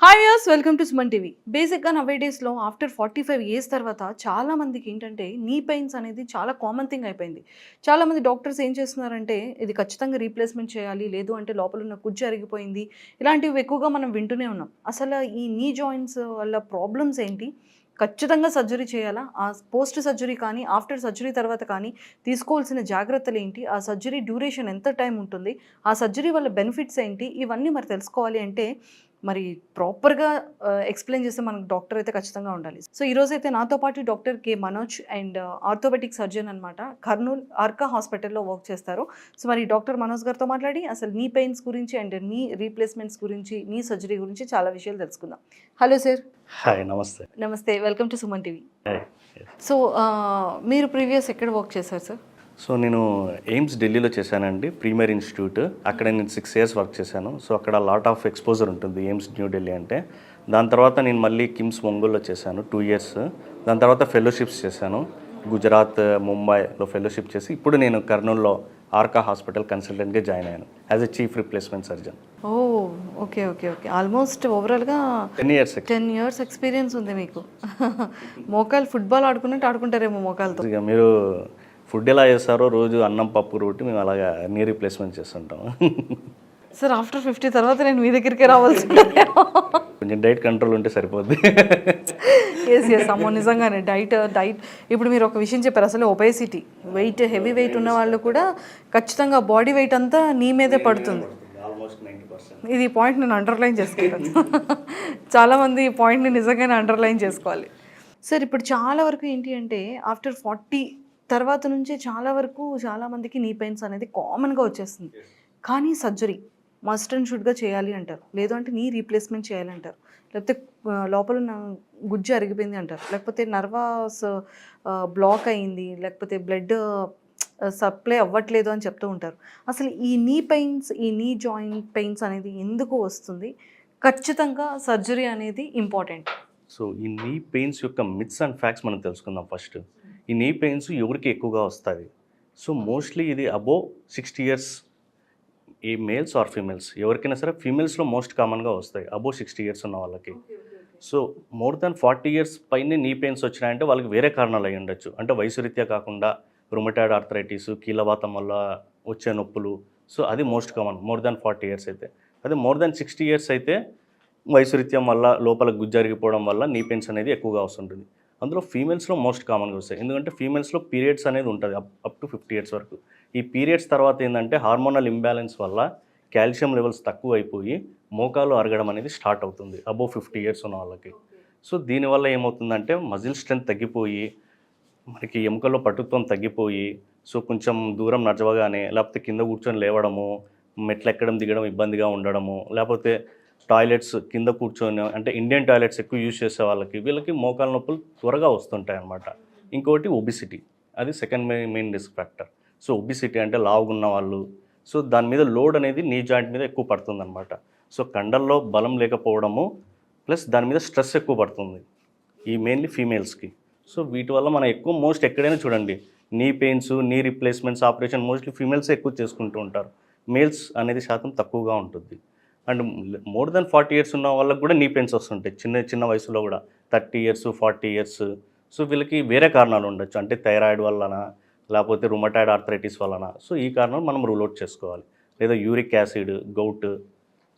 Hi yes welcome to Suman TV. బేసిక్గా నవే డేస్లో ఆఫ్టర్ 45 ఇయర్స్ తర్వాత చాలా మందికి ఏంటంటే నీ పెయిన్స్ అనేది చాలా కామన్ థింగ్ అయిపోయింది. చాలామంది డాక్టర్స్ ఏం చేస్తున్నారంటే ఇది ఖచ్చితంగా రీప్లేస్మెంట్ చేయాలి, లేదు అంటే లోపల ఉన్న కుజ్జు అరిగిపోయింది, ఇలాంటివి ఎక్కువగా మనం వింటూనే ఉన్నాం. అసలు ఈ నీ జాయింట్స్ వల్ల ప్రాబ్లమ్స్ ఏంటి, ఖచ్చితంగా సర్జరీ చేయాలా, ఆ పోస్ట్ సర్జరీ కానీ ఆఫ్టర్ సర్జరీ తర్వాత కానీ తీసుకోవాల్సిన జాగ్రత్తలు ఏంటి, ఆ సర్జరీ డ్యూరేషన్ ఎంత టైం ఉంటుంది, ఆ సర్జరీ వల్ల బెనిఫిట్స్ ఏంటి, ఇవన్నీ మరి తెలుసుకోవాలి అంటే మరి ప్రాపర్‌గా ఎక్స్‌ప్లెయిన్ చేస్తే మనకు డాక్టర్ అయితే ఖచ్చితంగా ఉండాలి. సో, ఈరోజైతే నాతో పాటు doctor K. Manoj and orthopedic surgeon అనమాట. కర్నూల్ ఆర్కా హాస్పిటల్‌లో వర్క్ చేస్తారు. సో, మరి డాక్టర్ మనోజ్ గారితో మాట్లాడి అసలు నీ పెయిన్స్ గురించి అండ్ నీ రీప్లేస్‌మెంట్స్ గురించి, నీ సర్జరీ గురించి చాలా విషయాలు తెలుసుకుందాం. Hello sir. హాయ్. నమస్తే. నమస్తే. Welcome to Suman TV. Hi. So, మీరు ప్రీవియస్ ఎక్కడ వర్క్ చేశారు సార్? సో నేను ఎయిమ్స్ ఢిల్లీలో చేశానండి, ప్రీమియర్ ఇన్స్టిట్యూట్. అక్కడ నేను 6 ఇయర్స్ వర్క్ చేశాను. సో అక్కడ లాట్ ఆఫ్ ఎక్స్పోజర్ ఉంటుంది ఎయిమ్స్ న్యూ ఢిల్లీ అంటే. దాని తర్వాత నేను మళ్ళీ కిమ్స్ ఒంగోలులో చేశాను 2 ఇయర్స్. దాని తర్వాత ఫెలోషిప్స్ చేశాను గుజరాత్, ముంబైలో ఫెలోషిప్ చేసి ఇప్పుడు నేను కర్నూలులో ఆర్కా హాస్పిటల్ కన్సల్టెంట్గా జాయిన్ అయ్యాను as a chief replacement surgeon. Oh okay okay okay almost ఓవరాల్గా 10 ఇయర్స్ ఎక్స్పీరియన్స్ ఉంది మీకు. మోకాలు ఫుట్బాల్ ఆడుకున్నట్టు ఆడుకుంటారేమో మోకాలతో. ఇక మీరు ఫుడ్ ఎలా చేస్తారో, రోజు అన్నం పప్పు రోటి మేము అలాగా నీ రీప్లేస్మెంట్ చేస్తుంటాం. సార్ ఆఫ్టర్ 50 తర్వాత నేను మీ దగ్గరికే రావాల్సి ఉంటుంది. కొంచెం డైట్ కంట్రోల్ ఉంటే సరిపోద్ది. ఎస్ అమ్మో నిజంగానే డైట్ ఇప్పుడు మీరు ఒక విషయం చెప్పారు, అసలు ఒబేసిటీ హెవీ వెయిట్ ఉన్న వాళ్ళు కూడా ఖచ్చితంగా బాడీ వెయిట్ అంతా నీ మీదే పడుతుంది. ఇది పాయింట్ నేను అండర్లైన్ చేసుకుంటాను. చాలామంది ఈ పాయింట్ని నిజంగానే అండర్లైన్ చేసుకోవాలి. సార్ ఇప్పుడు చాలా వరకు ఏంటి అంటే ఆఫ్టర్ 40 తర్వాత నుంచి చాలామందికి నీ పెయిన్స్ అనేది కామన్గా వచ్చేస్తుంది. కానీ సర్జరీ మస్ట్ అండ్ షుడ్గా చేయాలి అంటారు, లేదు అంటే నీ రీప్లేస్మెంట్ చేయాలి అంటారు, లేకపోతే లోపల ఉన్న గుజ్జు అరిగిపోయింది అంటారు, లేకపోతే నర్వస్ బ్లాక్ అయింది, లేకపోతే బ్లడ్ సప్లై అవ్వట్లేదు అని చెప్తూ ఉంటారు. అసలు ఈ నీ జాయింట్ పెయిన్స్ అనేది ఎందుకు వస్తుంది, ఖచ్చితంగా సర్జరీ అనేది ఇంపార్టెంట్. సో ఈ నీ పెయిన్స్ యొక్క మిత్స్ అండ్ ఫ్యాక్ట్స్ మనం తెలుసుకుందాం ఫస్ట్. ఈ నీ పెయిన్స్ ఎవరికి ఎక్కువగా వస్తుంది? సో మోస్ట్లీ ఇది అబోవ్ 60 ఇయర్స్, ఈ మేల్స్ ఆర్ ఫీమేల్స్ ఎవరికైనా సరే ఫీమేల్స్లో మోస్ట్ కామన్గా వస్తాయి అబోవ్ 60 ఇయర్స్ ఉన్న వాళ్ళకి. సో మోర్ దాన్ 40 ఇయర్స్ పైన నీ పెయిన్స్ వచ్చినాయంటే వాళ్ళకి వేరే కారణాలు అయి ఉండొచ్చు. అంటే వయసు రీత్యా కాకుండా రుమటాయిడ్ ఆర్థరైటిస్, కీళ్ళవాతం వల్ల వచ్చే నొప్పులు. సో అది most common more than 40 years అయితే. అదే మోర్ దాన్ 60 ఇయర్స్ అయితే వయసు రీత్యా వల్ల లోపల గుజ్జు అరిగిపోవడం వల్ల నీ పెయిన్స్ అనేది ఎక్కువగా వస్తుంటుంది. అందులో ఫీమేల్స్లో మోస్ట్ కామన్గా వస్తాయి, ఎందుకంటే ఫీమేల్స్లో పీరియడ్స్ అనేది ఉంటుంది అప్ టు 50 ఇయర్స్ వరకు. ఈ పీరియడ్స్ తర్వాత ఏంటంటే హార్మోనల్ ఇంబ్యాలెన్స్ వల్ల కాల్షియం లెవెల్స్ తక్కువ అయిపోయి మోకాలు అరగడం అనేది స్టార్ట్ అవుతుంది అబోవ్ 50 ఇయర్స్ ఉన్న వాళ్ళకి. సో దీనివల్ల ఏమవుతుందంటే మజిల్ స్ట్రెంత్ తగ్గిపోయి మనకి ఎముకల్లో పటుత్వం తగ్గిపోయి, సో కొంచెం దూరం నడవగానే లేకపోతే కింద కూర్చొని లేవడము, మెట్లు ఎక్కడం దిగడం ఇబ్బందిగా ఉండడము, లేకపోతే టాయిలెట్స్ కింద కూర్చొని, అంటే ఇండియన్ టాయిలెట్స్ ఎక్కువ యూజ్ చేసే వీళ్ళకి మోకాల నొప్పులు త్వరగా వస్తుంటాయి అన్నమాట. ఇంకోటి ఒబిసిటీ, అది second main risk factor. So obesity అంటే లావుగున్న వాళ్ళు, సో దాని మీద లోడ్ అనేది నీ జాయింట్ మీద ఎక్కువ పడుతుందన్నమాట. సో కండల్లో బలం లేకపోవడము ప్లస్ దాని మీద స్ట్రెస్ ఎక్కువ పడుతుంది ఈ మెయిన్లీ ఫీమేల్స్కి. సో వీటి వల్ల మనం ఎక్కువ మోస్ట్ ఎక్కడైనా చూడండి నీ పెయిన్స్, నీ రీప్లేస్మెంట్స్ ఆపరేషన్ మోస్ట్లీ ఫీమేల్స్ ఎక్కువ చేసుకుంటూ ఉంటారు, మేల్స్ అనేది శాతం తక్కువగా ఉంటుంది. అండ్ మోర్ దెన్ 40 ఇయర్స్ ఉన్న వాళ్ళకి కూడా నీ పెయిన్స్ వస్తుంటాయి చిన్న వయసులో కూడా, 30 ఇయర్స్ 40 ఇయర్స్. సో వీళ్ళకి వేరే కారణాలు ఉండొచ్చు, అంటే థైరాయిడ్ వలన లేకపోతే రుమటాయిడ్ ఆర్థరైటిస్ వలన. సో ఈ కారణాలు మనం రూల్ అవుట్ చేసుకోవాలి, లేదా యూరిక్ యాసిడ్, గౌట్.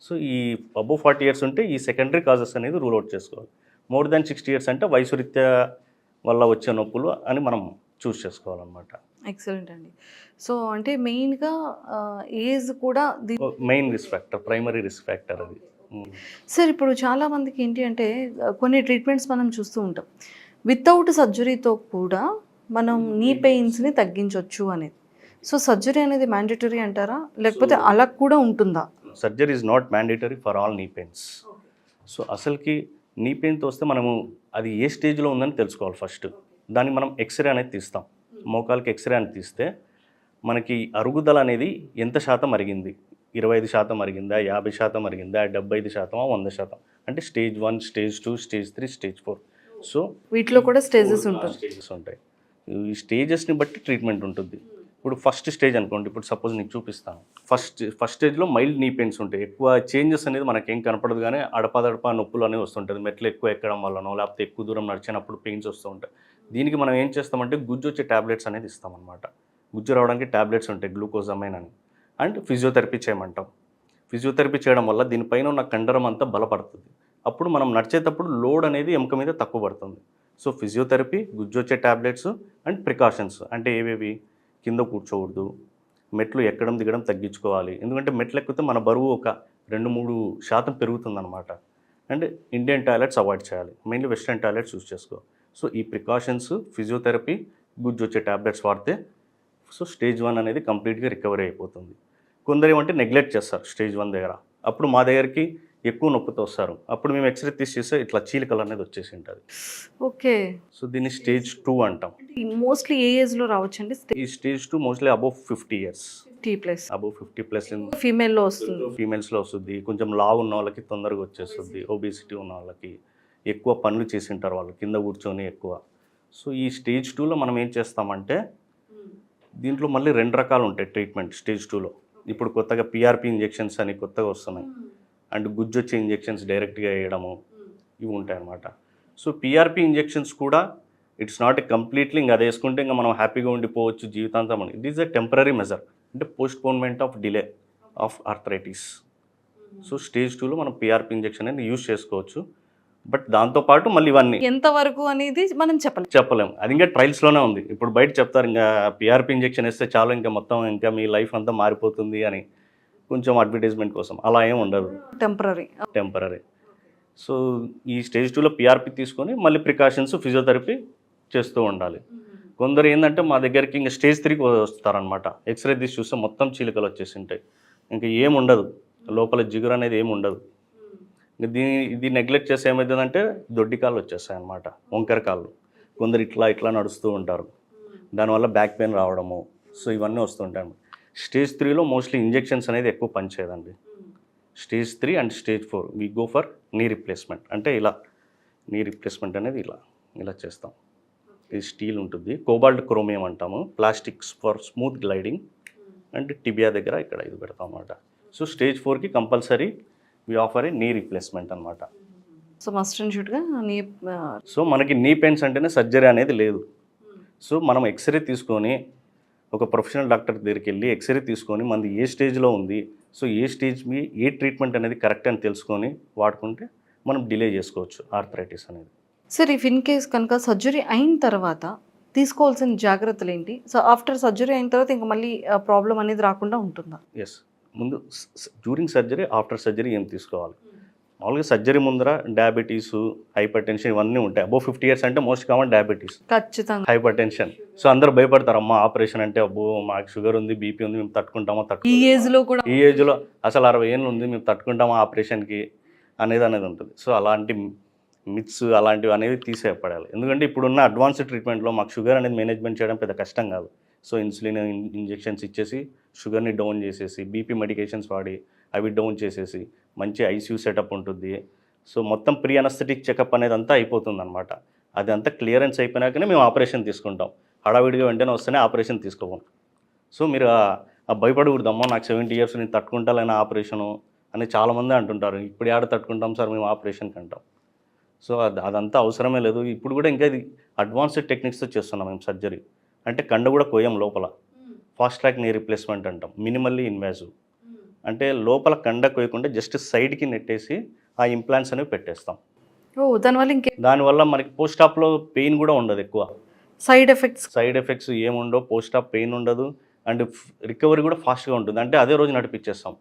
సో ఈ అబోవ్ 40 ఇయర్స్ ఉంటే ఈ సెకండరీ కాజెస్ అనేది రూల్ అవుట్ చేసుకోవాలి. మోర్ దాన్ 60 ఇయర్స్ అంటే వయసు రీత్యా వల్ల వచ్చే నొప్పులు అని మనం చూస్ చేసుకోవాలన్నమాట. ఎక్సలెంట్ అండి. సో అంటే మెయిన్గా ఏజ్ కూడా main risk factor, primary risk factor అది. సార్ ఇప్పుడు చాలామందికి ఏంటి అంటే కొన్ని ట్రీట్మెంట్స్ మనం చూస్తూ ఉంటాం, వితౌట్ సర్జరీతో కూడా మనం నీ పెయిన్స్ని తగ్గించవచ్చు అనేది. సో సర్జరీ అనేది మ్యాండేటరీ అంటారా, లేకపోతే అలా కూడా ఉంటుందా? Surgery is not mandatory for all నీ పెయిన్స్. సో అసలుకి నీ పెయిన్తో వస్తే మనము అది ఏ స్టేజ్లో ఉందని తెలుసుకోవాలి ఫస్ట్. దాన్ని మనం ఎక్స్రే అనేది తీస్తాం, మోకాలకి ఎక్స్రే అని తీస్తే మనకి అరుగుదల అనేది ఎంత శాతం అరిగింది, 25% అరిగిందా, 50% అరిగిందా, 75%, 100%, అంటే stage 1, stage 2, stage 3, stage 4. So వీటిలో కూడా స్టేజెస్ ఉంటాయి. ఈ స్టేజెస్ని బట్టి ట్రీట్మెంట్ ఉంటుంది. ఇప్పుడు ఫస్ట్ స్టేజ్ అనుకోండి, ఇప్పుడు సపోజ్ నీకు చూపిస్తాను. ఫస్ట్ స్టేజ్లో మైల్డ్ నీ పెయిన్స్ ఉంటాయి. ఎక్కువ చేంజెస్ అనేది మనకేం కనపడదు, కానీ అడపాదడపా నొప్పులు అనేవి వస్తుంటుంది. మెట్లు ఎక్కువ ఎక్కడం వల్లనో లేకపోతే ఎక్కువ దూరం నడిచినప్పుడు పెయిన్స్ వస్తూ ఉంటాయి. దీనికి మనం ఏం చేస్తామంటే గుజ్జు వచ్చే ట్యాబ్లెట్స్ అనేది ఇస్తామన్నమాట. గుజ్జు రావడానికి ట్యాబ్లెట్స్ ఉంటాయి, గ్లూకోజమైన్ అని. And physiotherapy చేయమంటాం. ఫిజియోథెరపీ చేయడం వల్ల దీనిపైన ఉన్న కండరం అంతా బలపడుతుంది. అప్పుడు మనం నడిచేటప్పుడు లోడ్ అనేది ఎముక మీద తక్కువ పడుతుంది. సో ఫిజియోథెరపీ, గుజ్జు వచ్చే ట్యాబ్లెట్స్ అండ్ ప్రికాషన్స్ అంటే ఏవేవి, కింద కూర్చోకూడదు, మెట్లు ఎక్కడం దిగడం తగ్గించుకోవాలి. ఎందుకంటే మెట్లు ఎక్కితే మన బరువు ఒక 2-3% పెరుగుతుందన్నమాట. అండ్ ఇండియన్ టాయిలెట్స్ అవాయిడ్ చేయాలి, మెయిన్లీ వెస్ట్రన్ టాయిలెట్స్ యూస్ చేసుకో. సో ఈ ప్రికాషన్స్, ఫిజియోథెరపీ, గుజ్జు వచ్చే ట్యాబ్లెట్స్ వాడితే సో స్టేజ్ 1 అనేది కంప్లీట్గా రికవరీ అయిపోతుంది. కొందరు ఏమంటే నెగ్లెక్ట్ చేస్తారు స్టేజ్ 1 దగ్గర. అప్పుడు మా దగ్గరికి ఎక్కువ నొప్పితో వస్తారు. అప్పుడు మేము ఎక్స్రే తీసి చేస్తే ఇట్లా చీలికలు అనేది వచ్చేసి ఉంటుంది. ఓకే. సో దీన్ని స్టేజ్ 2 అంటాం. మోస్ట్లీ ఏ ఏజ్లో రావచ్చండి? ఈ stage 2 mostly above 50 years. 50+. Above 50+ ఫీమేల్లో వస్తుంది. ఫీమేల్స్లో వస్తుంది. కొంచెం లావు ఉన్న వాళ్ళకి తొందరగా వచ్చేస్తుంది. ఒబేసిటీ ఉన్న వాళ్ళకి, ఎక్కువ పనులు చేసి ఉంటారు వాళ్ళు, కింద కూర్చొని ఎక్కువ. సో ఈ స్టేజ్ 2లో మనం ఏం చేస్తామంటే, దీంట్లో మళ్ళీ 2 రకాలు ఉంటాయి ట్రీట్మెంట్ స్టేజ్ 2లో. ఇప్పుడు కొత్తగా పిఆర్పి ఇంజెక్షన్స్ అని కొత్తగా వస్తున్నాయి. అండ్ గుజ్జు వచ్చే ఇంజెక్షన్స్ డైరెక్ట్గా వేయడము, ఇవి ఉంటాయి అన్నమాట. సో పిఆర్పి ఇంజెక్షన్స్ కూడా ఇట్స్ నాట్ కంప్లీట్లీ ఇంకా అది వేసుకుంటే ఇంకా మనం హ్యాపీగా ఉండిపోవచ్చు జీవితాంతం అని. It is a temporary measure, అంటే postponement of delay of arthritis. So stage 2లో మనం పిఆర్పి ఇంజెక్షన్ అనేది యూజ్ చేసుకోవచ్చు. బట్ దాంతోపాటు మళ్ళీ ఇవన్నీ ఎంతవరకు అనేది మనం చెప్పలేము, అది ఇంకా ట్రయల్స్లోనే ఉంది. ఇప్పుడు బయట చెప్తారు ఇంకా పిఆర్పి ఇంజెక్షన్ వేస్తే చాలు ఇంకా మొత్తం ఇంకా మీ లైఫ్ అంతా మారిపోతుంది అని, కొంచెం అడ్వర్టైజ్మెంట్ కోసం. అలా ఏం ఉండదు, టెంపరీ. సో ఈ స్టేజ్ 2లో పిఆర్పి తీసుకొని మళ్ళీ ప్రికాషన్స్, ఫిజియోథెరపీ చేస్తూ ఉండాలి. కొందరు ఏంటంటే మా దగ్గరికి ఇంకా స్టేజ్ 3కి వస్తారనమాట. ఎక్స్రే తీసి చూస్తే మొత్తం చీలికలు వచ్చేసి ఉంటాయి, ఇంకా ఏముండదు లోపల, జిగురు అనేది ఏమి ఉండదు. ఇంకా ఇది నెగ్లెక్ట్ చేస్తే ఏమవుతుందంటే దొడ్డి కాళ్ళు వచ్చేస్తాయి అన్నమాట, వంకర కాళ్ళు. కొందరు ఇట్లా నడుస్తూ ఉంటారు, దానివల్ల బ్యాక్ పెయిన్ రావడము. సో ఇవన్నీ వస్తుంటాయి. స్టేజ్ 3లో మోస్ట్లీ ఇంజెక్షన్స్ అనేది ఎక్కువ పనిచేయదండి. Stage 3 and stage 4 we go for knee replacement. అంటే ఇలా నీ రిప్లేస్మెంట్ అనేది ఇలా చేస్తాం. ఇది స్టీల్ ఉంటుంది, కోబాల్ట్ క్రోమియం అంటాము, plastics for smooth gliding. And tibia దగ్గర ఇక్కడ ఇది పెడతాం అన్నమాట. సో స్టేజ్ 4కి compulsory we offer A knee replacement అనమాట. సో మస్ట్ అండ్ షుడ్గా నీ. సో మనకి నీ పెయిన్స్ అంటేనే సర్జరీ అనేది లేదు. సో మనం ఎక్స్రే తీసుకొని ఒక ప్రొఫెషనల్ డాక్టర్ దగ్గరికి వెళ్ళి ఎక్స్రే తీసుకొని మనది ఏ స్టేజ్లో ఉంది, సో ఏ స్టేజ్కి ఏ ట్రీట్మెంట్ అనేది కరెక్ట్ అని తెలుసుకొని వాడుకుంటే మనం డిలే చేసుకోవచ్చు ఆర్థరైటిస్ అనేది. సార్ ఇఫ్ ఇన్ కేస్ కనుక సర్జరీ అయిన తర్వాత తీసుకోవాల్సిన జాగ్రత్తలు ఏంటి? సో ఆఫ్టర్ సర్జరీ అయిన తర్వాత ఇంకా మళ్ళీ ప్రాబ్లం అనేది రాకుండా ఉంటుందా? ఎస్, ముందు డ్యూరింగ్ సర్జరీ, ఆఫ్టర్ సర్జరీ ఏం తీసుకోవాలి? మామూలుగా సర్జరీ ముందర డయాబెటీస్, హైపర్ టెన్షన్ ఇవన్నీ ఉంటాయి. అబోవ్ 50 years అంటే మోస్ట్ కామన్ డయాబెటీస్, ఖచ్చితంగా హైపర్ టెన్షన్. సో అందరూ భయపడతారు, అమ్మ ఆపరేషన్ అంటే అబ్బో మాకు షుగర్ ఉంది, బీపీ ఉంది, మేము తట్టుకుంటామా ఈ ఏజ్లో కూడా, ఈ ఏజ్లో అసలు 60 ఏళ్ళు ఉంది, మేము తట్టుకుంటామా ఆపరేషన్కి అనేది ఉంటుంది. సో అలాంటి మిత్స్ అలాంటివి అనేవి తీసేపడాలి. ఎందుకంటే ఇప్పుడున్న అడ్వాన్స్డ్ ట్రీట్మెంట్లో మాకు షుగర్ అనేది మేనేజ్మెంట్ చేయడం పెద్ద కష్టం కాదు. సో ఇన్సులిన్ ఇంజెక్షన్స్ ఇచ్చేసి షుగర్ని డౌన్ చేసేసి, బీపీ మెడికేషన్స్ వాడి అవి డౌన్ చేసేసి, మంచి ఐసీయూ సెటప్ ఉంటుంది. సో మొత్తం ప్రీ అనస్థెటిక్ చెకప్ అనేది అంతా అయిపోతుంది అనమాట. అది అంతా క్లియరెన్స్ అయిపోయినాకనే మేము ఆపరేషన్ తీసుకుంటాం. హడావిడిగా వెంటనే వస్తేనే ఆపరేషన్ తీసుకోము. సో మీరు భయపడకూడదమ్మా నాకు 70 years నేను తట్టుకుంటాలైన ఆపరేషను అని చాలామంది అంటుంటారు. ఇప్పుడు ఆడ తట్టుకుంటాం సార్ మేము ఆపరేషన్కి అంటాం. సో అదంతా అవసరమే లేదు. ఇప్పుడు కూడా ఇంకా ఇది అడ్వాన్స్డ్ టెక్నిక్స్తో చేస్తున్నాం మేము సర్జరీ. అంటే కండ కూడా కోయం లోపల, ఫాస్ట్ ట్రాక్ నీ రిప్లేస్మెంట్ అంటాం, మినిమల్లీ ఇన్వాజివ్. అంటే లోపల కండ కోయకుండా జస్ట్ సైడ్కి నెట్టేసి ఆ ఇంప్లాంట్స్ అనేవి పెట్టేస్తాం. దానివల్ల మనకి పోస్ట్ ఆప్లో పెయిన్ కూడా ఉండదు, ఎక్కువ సైడ్ ఎఫెక్ట్స్ ఏముండవు, పోస్ట్ ఆప్ పెయిన్ ఉండదు. అండ్ రికవరీ కూడా ఫాస్ట్గా ఉంటుంది. అంటే అదే రోజు నడిపించేస్తాం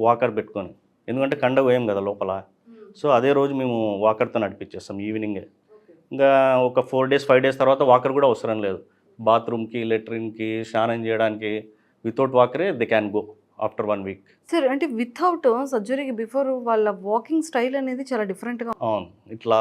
వాకర్ పెట్టుకొని, ఎందుకంటే కండ కోయం కదా లోపల. సో అదే రోజు మేము వాకర్తో నడిపించేస్తాం ఈవినింగే. ఇంకా ఒక 4 days 5 days తర్వాత వాకర్ కూడా అవసరం లేదు. బాత్రూమ్కి, లెట్రిన్కి, స్నానం చేయడానికి వితౌట్ వాకరే they can go after 1 week. Sir అంటే వితౌట్ సర్జరీకి బిఫోర్ వాళ్ళ వాకింగ్ స్టైల్ అనేది చాలా డిఫరెంట్గా, అవును, ఇట్లా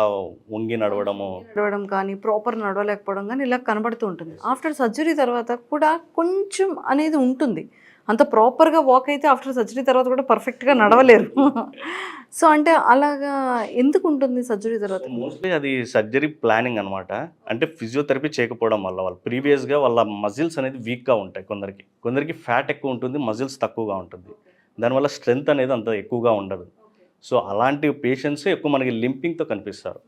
వంగి నడవడం కానీ ప్రాపర్ నడవలేకపోవడం కానీ ఇలా కనబడుతూ ఉంటుంది. ఆఫ్టర్ సర్జరీ తర్వాత కూడా కొంచెం అనేది ఉంటుంది. అంత ప్రాపర్గా వాక్ అయితే ఆఫ్టర్ సర్జరీ తర్వాత కూడా పర్ఫెక్ట్గా నడవలేరు. సో అంటే అలాగా ఎందుకు ఉంటుంది సర్జరీ తర్వాత? మోస్ట్లీ అది సర్జరీ ప్లానింగ్ అనమాట. అంటే ఫిజియోథెరపీ చేయకపోవడం వల్ల వాళ్ళు ప్రీవియస్‌గా వాళ్ళ మజిల్స్ అనేది వీక్‌గా ఉంటాయి కొందరికి. కొందరికి ఫ్యాట్ ఎక్కువ ఉంటుంది, మజిల్స్ తక్కువగా ఉంటుంది. దానివల్ల స్ట్రెంత్ అనేది అంత ఎక్కువగా ఉండదు. సో అలాంటి పేషెంట్సే ఎక్కువ మనకి లింపింగ్‌తో కనిపిస్తారు.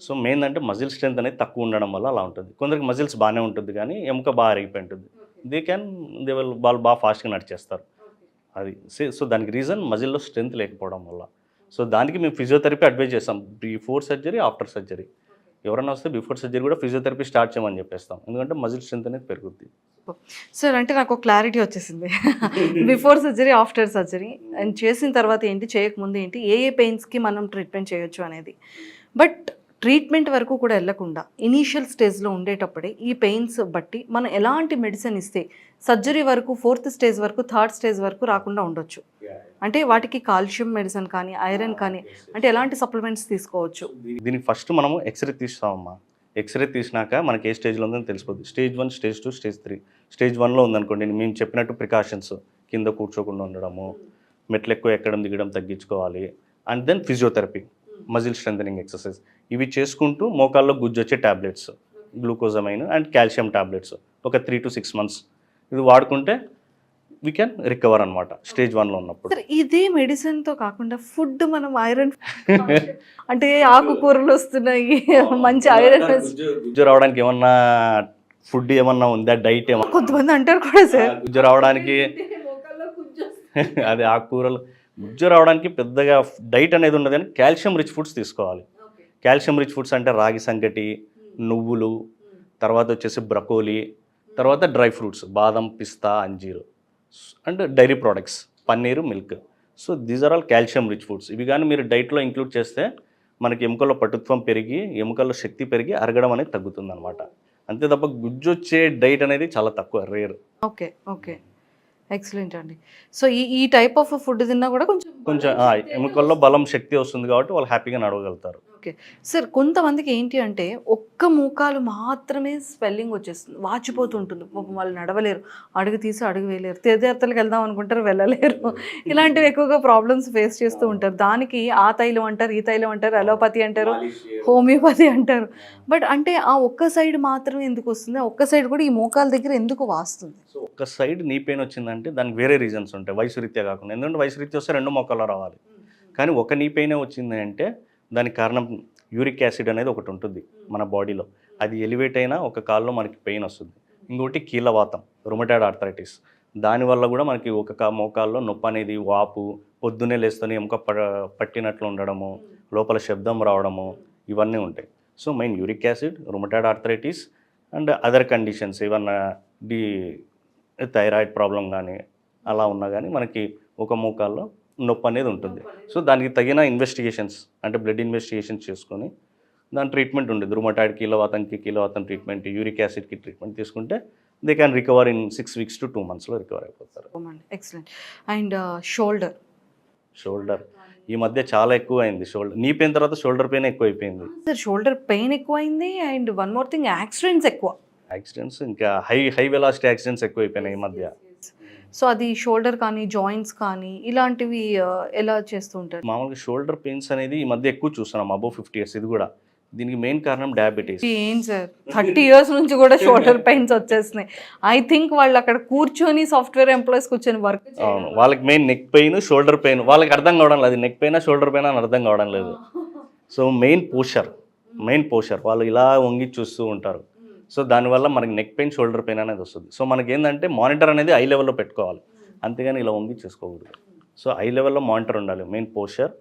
సో మెయిన్ అంటే మజిల్ స్ట్రెంత్ అనేది తక్కువ ఉండడం వల్ల అలా ఉంటుంది. కొందరికి మజిల్స్ బాగానే ఉంటుంది కానీ ఎముక బాగా అరిగిపోయి ఉంటుంది. వాళ్ళు బాగా ఫాస్ట్‌గా నడిచేస్తారు. అది సో దానికి రీజన్ మజిల్‌లో స్ట్రెంత్ లేకపోవడం వల్ల. సో దానికి మేము ఫిజియోథెరపీ అడ్వైజ్ చేస్తాం. Before surgery, after surgery. ఎవరైనా వస్తే బిఫోర్ సర్జరీ కూడా ఫిజియోథెరపీ స్టార్ట్ చేయమని చెప్పేస్తాం. ఎందుకంటే మజిల్ స్ట్రెంత్ అనేది పెరుగుద్ది. సార్ అంటే నాకు క్లారిటీ వచ్చేసింది. Before surgery, after surgery and చేసిన తర్వాత ఏంటి, చేయకముందు ఏంటి, ఏ ఏ పెయిన్స్కి మనం ట్రీట్మెంట్ చేయొచ్చు అనేది. బట్ ట్రీట్మెంట్ వరకు కూడా వెళ్ళకుండా ఇనీషియల్ స్టేజ్లో ఉండేటప్పుడే ఈ పెయిన్స్ బట్టి మనం ఎలాంటి మెడిసిన్ ఇస్తే సర్జరీ వరకు, 4th స్టేజ్ వరకు, 3rd స్టేజ్ వరకు రాకుండా ఉండొచ్చు. అంటే వాటికి కాల్షియం మెడిసిన్ కానీ, ఐరన్ కానీ, అంటే ఎలాంటి సప్లిమెంట్స్ తీసుకోవచ్చు? దీనికి ఫస్ట్ మనము ఎక్స్రే తీస్తామమ్మా. ఎక్స్రే తీసినాక మనకి ఏ స్టేజ్లో ఉందని తెలిసిపోద్ది. Stage 1, stage 2, stage 3. స్టేజ్ 1లో ఉందనుకోండి, మేము చెప్పినట్టు ప్రికాషన్స్, కింద కూర్చోకుండా ఉండడము, మెట్లు ఎక్కువ ఎక్కడం దిగడం తగ్గించుకోవాలి. And then physiotherapy, muscle strengthening exercise, ఇవి చేసుకుంటూ మోకాల్లో గుజ్జొచ్చే tablets, glucosamine and calcium tablets ఒక 3 to 6 months ఇది వాడుకుంటే వీ కెన్ రికవర్ అనమాట స్టేజ్ 1లో ఉన్నప్పుడు. సార్ ఇదే మెడిసిన్తో కాకుండా ఫుడ్ మనం ఐరన్ అంటే ఆకుకూరలు వస్తున్నాయి, మంచి ఐరన్ గుజ్జు రావడానికి ఏమన్నా ఫుడ్ ఏమన్నా ఉందా, డైట్ ఏమన్నా? కొంతమంది అంటారు కూడా సార్ గుజ్జు రావడానికి అది ఆకుకూరలు గుజ్జు రావడానికి పెద్దగా డైట్ అనేది ఉండదు కానీ కాల్షియం రిచ్ ఫుడ్స్ తీసుకోవాలి. కాల్షియం రిచ్ ఫుడ్స్ అంటే రాగి సంగటి, నువ్వులు, తర్వాత వచ్చేసి బ్రకోలీ, తర్వాత డ్రై ఫ్రూట్స్, బాదం, పిస్తా, అంజీరు and dairy products, paneer, milk. So these are all calcium rich foods. ఇవి కానీ మీరు డైట్లో ఇంక్లూడ్ చేస్తే మనకి ఎముకల్లో పటుత్వం పెరిగి, ఎముకల్లో శక్తి పెరిగి అరగడం అనేది తగ్గుతుంది అనమాట. అంతే తప్ప గుజ్జు వచ్చే డైట్ అనేది చాలా తక్కువ, రేర్. ఓకే ఓకే, ఎక్సలెంట్ అండి. సో ఈ టైప్ ఆఫ్ ఫుడ్ తిన్నా కూడా కొంచెం ఎముకల్లో బలం, శక్తి వస్తుంది కాబట్టి వాళ్ళు హ్యాపీగా నడవగలుగుతారు. ఓకే సార్, కొంతమందికి ఏంటి అంటే ఒక్క మోకాలు మాత్రమే స్వెల్లింగ్ వచ్చేస్తుంది, వాచిపోతుంటుంది, పాపం వాళ్ళు నడవలేరు, అడుగు తీసి అడుగు వేయలేరు, తీర్థయాత్రలకు వెళ్దాం అనుకుంటారు వెళ్ళలేరు, ఇలాంటివి ఎక్కువగా ప్రాబ్లమ్స్ ఫేస్ చేస్తూ ఉంటారు. దానికి ఆ తైలం అంటారు, ఈ తైలం అంటారు, అలోపతి అంటారు, హోమియోపతి అంటారు. బట్ అంటే ఆ ఒక్క సైడ్ మాత్రమే ఎందుకు వస్తుంది, ఆ ఒక్క సైడ్ కూడా ఈ మోకాల దగ్గర ఎందుకు వాస్తుంది? సో ఒక్క సైడ్ నీ పెయిన్ వచ్చిందంటే దానికి వేరే రీజన్స్ ఉంటాయి, వయసు రీత్యా కాకుండా. ఎందుకంటే వయసు రీత్యా వస్తే 2 మోకాల్లో రావాలి. కానీ ఒక నీ పెయినే వచ్చింది అంటే దానికి కారణం యూరిక్ యాసిడ్ అనేది ఒకటి ఉంటుంది మన బాడీలో. అది ఎలివేట్ అయినా ఒక కాల్లో మనకి పెయిన్ వస్తుంది. ఇంకోటి కీళ్ళవాతం, రుమటాయిడ్ ఆర్థరైటిస్, దానివల్ల కూడా మనకి ఒక మోకాల్లో నొప్పి అనేది, వాపు, పొద్దున్నే లేస్తూనే ఎముక పట్టినట్లు ఉండడము, లోపల శబ్దం రావడము, ఇవన్నీ ఉంటాయి. So main uric acid, rheumatoid arthritis and other conditions, ఏమన్నా థైరాయిడ్ ప్రాబ్లం కానీ అలా ఉన్నా కానీ మనకి ఒక మోకాల్లో నొప్పి అనేది ఉంటుంది. సో దానికి తగిన ఇన్వెస్టిగేషన్స్ అంటే బ్లడ్ ఇన్వెస్టిగేషన్స్ చేసుకొని దాని ట్రీట్మెంట్ ఉంటుంది. రుమటాయిడ్, కీళ్ళవాతం ట్రీట్మెంట్, యూరిక్ యాసిడ్కి ట్రీట్మెంట్ తీసుకుంటే they can recover in 6 weeks to 2 monthsలో రికవర్ అయిపోతారు. ఎక్సలెంట్. అండ్ షోల్డర్ ఈ మధ్య చాలా ఎక్కువ అయింది. నీ పెయిన్ తర్వాత షోల్డర్ పెయిన్ ఎక్కువ అయిపోయింది. సార్ షోల్డర్ పెయిన్ ఎక్కువైంది and one more thing, accidents ఇంకా హై వెలాసిటీ యాక్సిడెంట్స్ ఎక్కువ అయిపోయినాయి ఈ మధ్య. సో అది షోల్డర్ కానీ, జాయింట్స్ కానీ ఇలాంటివి ఎలా చేస్తూ ఉంటారు? మామూలుగా షోల్డర్ పెయిన్స్ అనేది ఈ మధ్య ఎక్కువ చూస్తున్నాం అబోవ్ 50 years. ఇది కూడా దీనికి మెయిన్ కారణం డయాబెటీస్. ఏం సార్ 30 years నుంచి కూడా షోల్డర్ పెయిన్స్ వచ్చేస్తున్నాయి. ఐ థింక్ వాళ్ళు అక్కడ కూర్చొని సాఫ్ట్వేర్ ఎంప్లాయీస్ కూర్చొని వర్క్. అవును, వాళ్ళకి main neck pain, shoulder pain, వాళ్ళకి అర్థం కావడం లేదు నెక్ పెయిన్ షోల్డర్ పెయిన్ అని అర్థం కావడం లేదు. సో మెయిన్ పోస్చర్ వాళ్ళు ఇలా వంగి చూస్తూ ఉంటారు. సో దానివల్ల మనకి నెక్ పెయిన్, షోల్డర్ పెయిన్ అనేది వస్తుంది. సో మనకి ఏంటంటే మానిటర్ అనేది ఐ లెవెల్లో పెట్టుకోవాలి, అంతేగాని ఇలా వంగి చేసుకోకూడదు. సో ఐ లెవెల్లో మానిటర్ ఉండాలి, main posture.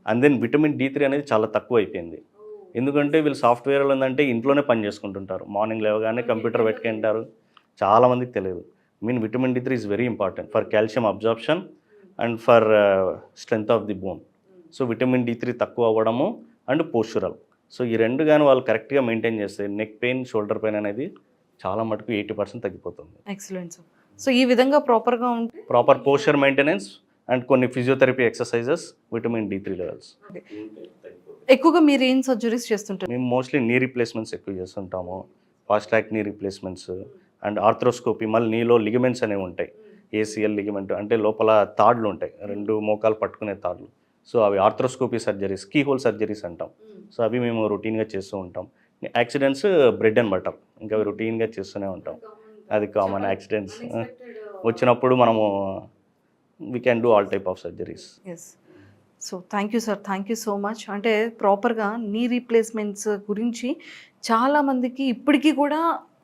And then vitamin D3 అనేది చాలా తక్కువ అయిపోయింది. ఎందుకంటే వీళ్ళు సాఫ్ట్వేర్లో ఏంటంటే ఇంట్లోనే పని చేసుకుంటుంటారు, మార్నింగ్ లేవగానే కంప్యూటర్ పెట్టుకుంటారు, చాలామందికి తెలియదు. Vitamin D3 is very important for calcium absorption and for strength of the bone. So vitamin D3 తక్కువ అవ్వడము అండ్ పోస్చురల్. సో ఈ రెండు కానీ వాళ్ళు కరెక్ట్గా మెయింటైన్ చేస్తే నెక్ పెయిన్, షోల్డర్ పెయిన్ అనేది చాలా మటుకు 80% తగ్గిపోతుంది. Excellent sir. సో ఈ విధంగా ప్రాపర్గా ఉంటే ప్రాపర్ పోస్చర్ మెయింటెనెన్స్ అండ్ కొన్ని physiotherapy exercises, vitamin D3 levels. ఎక్కువగా మీరు ఏం సర్జరీస్ చేస్తుంటారు? మేము మోస్ట్లీ నీ రీప్లేస్మెంట్స్ ఎక్కువ చేస్తుంటాము, ఫాస్ట్ ట్రాక్ నీ రీప్లేస్మెంట్స్ అండ్ ఆర్థ్రోస్కోపీ. మళ్ళీ నీలో లిగమెంట్స్ అనేవి ఉంటాయి, ఏసీఎల్ లిగమెంట్ అంటే లోపల తాడ్లు ఉంటాయి, 2 మోకాలు పట్టుకునే తాడ్లు. సో అవి arthroscopy surgeries, keyhole surgeries అంటాం. సో అవి మేము రొటీన్గా చేస్తూ ఉంటాం. యాక్సిడెంట్స్ బ్రెడ్ అండ్ బటర్, ఇంకా అవి రొటీన్గా చేస్తూనే ఉంటాం. అది కామన్ యాక్సిడెంట్స్ వచ్చినప్పుడు మనము we can do all type of surgeries. Yes. So thank you sir, thank you so much. అంటే ప్రాపర్గా నీ రీప్లేస్మెంట్స్ గురించి చాలామందికి ఇప్పటికీ కూడా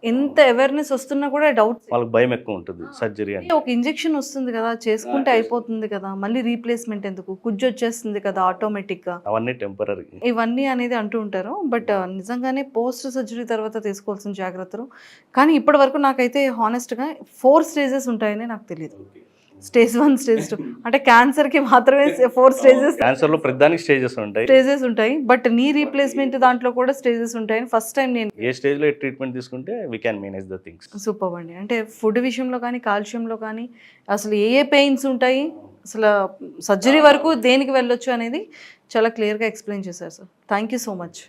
ఎంత అవేర్నెస్ వస్తున్నా కూడా డౌట్. వాళ్ళకి భయం ఎక్కువ ఉంటుంది సర్జరీ అని. ఒక ఇంజెక్షన్ వస్తుంది కదా, చేసుకుంటే అయిపోతుంది కదా, మళ్ళీ రీప్లేస్మెంట్ ఎందుకు, కుజ్జు వచ్చేస్తుంది కదా ఆటోమేటిక్గా, అవన్నీ టెంపరీ. ఇవన్నీ అనేది అంటూ ఉంటారు. బట్ నిజంగానే పోస్ట్ సర్జరీ తర్వాత తీసుకోవాల్సిన జాగ్రత్తలు. కానీ ఇప్పటి వరకు నాకైతే హానెస్ట్గా 4 స్టేజెస్ ఉంటాయని నాకు తెలియదు. స్టేజ్ 1, స్టేజ్ 2 అంటే క్యాన్సర్కి మాత్రమే 4 క్యాన్సర్లో ప్రతిదానికి స్టేజెస్ ఉంటాయి. బట్ నీ రీప్లేస్మెంట్ దాంట్లో కూడా స్టేజెస్ ఉంటాయని ఫస్ట్ టైం నేను. ఏ స్టేజ్లో ట్రీట్మెంట్ తీసుకుంటే we can manage the things. Super అండి. అంటే ఫుడ్ విషయంలో కానీ, కాల్షియంలో కానీ అసలు ఏ పెయిన్స్ ఉంటాయి, అసలు సర్జరీ వరకు దేనికి వెళ్ళొచ్చు అనేది చాలా క్లియర్గా ఎక్స్ప్లెయిన్ చేశారు sir. Thank you so much.